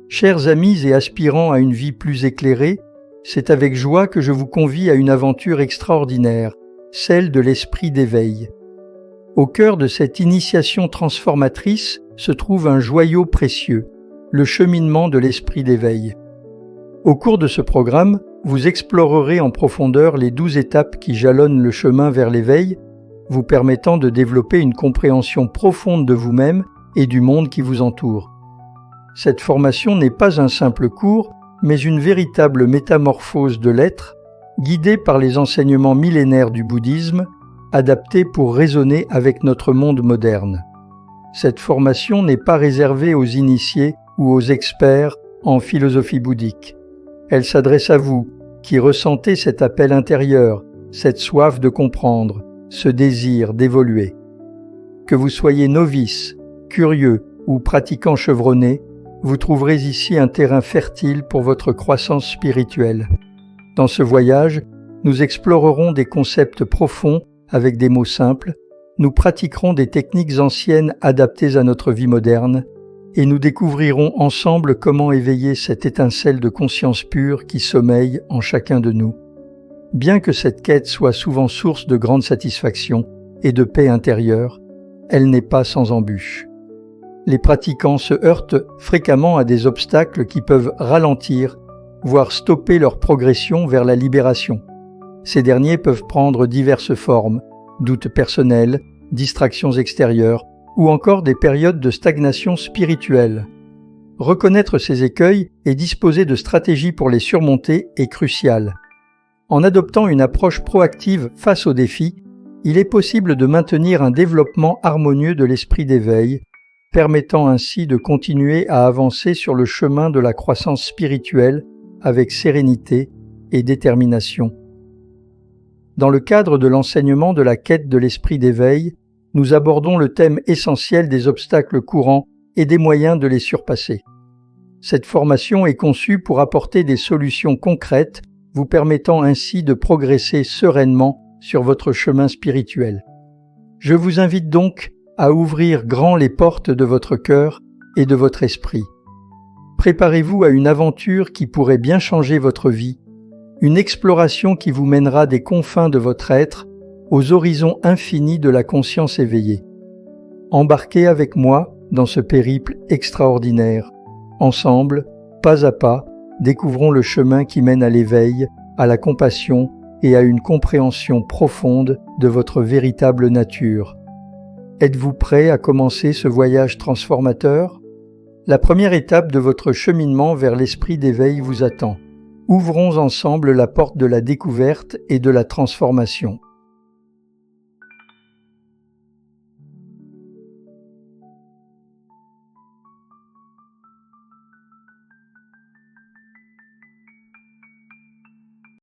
Chers amis et aspirants à une vie plus éclairée, c'est avec joie que je vous convie à une aventure extraordinaire, celle de l'esprit d'éveil. Au cœur de cette initiation transformatrice se trouve un joyau précieux, le cheminement de l'esprit d'éveil. Au cours de ce programme, vous explorerez en profondeur les 12 étapes qui jalonnent le chemin vers l'éveil, vous permettant de développer une compréhension profonde de vous-même et du monde qui vous entoure. Cette formation n'est pas un simple cours, mais une véritable métamorphose de l'être, guidée par les enseignements millénaires du bouddhisme, adaptée pour résonner avec notre monde moderne. Cette formation n'est pas réservée aux initiés ou aux experts en philosophie bouddhique. Elle s'adresse à vous, qui ressentez cet appel intérieur, cette soif de comprendre, ce désir d'évoluer. Que vous soyez novice, curieux ou pratiquant chevronné, vous trouverez ici un terrain fertile pour votre croissance spirituelle. Dans ce voyage, nous explorerons des concepts profonds avec des mots simples, nous pratiquerons des techniques anciennes adaptées à notre vie moderne, et nous découvrirons ensemble comment éveiller cette étincelle de conscience pure qui sommeille en chacun de nous. Bien que cette quête soit souvent source de grande satisfaction et de paix intérieure, elle n'est pas sans embûches. Les pratiquants se heurtent fréquemment à des obstacles qui peuvent ralentir, voire stopper leur progression vers la libération. Ces derniers peuvent prendre diverses formes, doutes personnels, distractions extérieures ou encore des périodes de stagnation spirituelle. Reconnaître ces écueils et disposer de stratégies pour les surmonter est crucial. En adoptant une approche proactive face aux défis, il est possible de maintenir un développement harmonieux de l'esprit d'éveil, permettant ainsi de continuer à avancer sur le chemin de la croissance spirituelle avec sérénité et détermination. Dans le cadre de l'enseignement de la quête de l'esprit d'éveil, nous abordons le thème essentiel des obstacles courants et des moyens de les surpasser. Cette formation est conçue pour apporter des solutions concrètes, vous permettant ainsi de progresser sereinement sur votre chemin spirituel. Je vous invite donc à ouvrir grand les portes de votre cœur et de votre esprit. Préparez-vous à une aventure qui pourrait bien changer votre vie, une exploration qui vous mènera des confins de votre être aux horizons infinis de la conscience éveillée. Embarquez avec moi dans ce périple extraordinaire. Ensemble, pas à pas, découvrons le chemin qui mène à l'éveil, à la compassion et à une compréhension profonde de votre véritable nature. Êtes-vous prêt à commencer ce voyage transformateur? La première étape de votre cheminement vers l'esprit d'éveil vous attend. Ouvrons ensemble la porte de la découverte et de la transformation.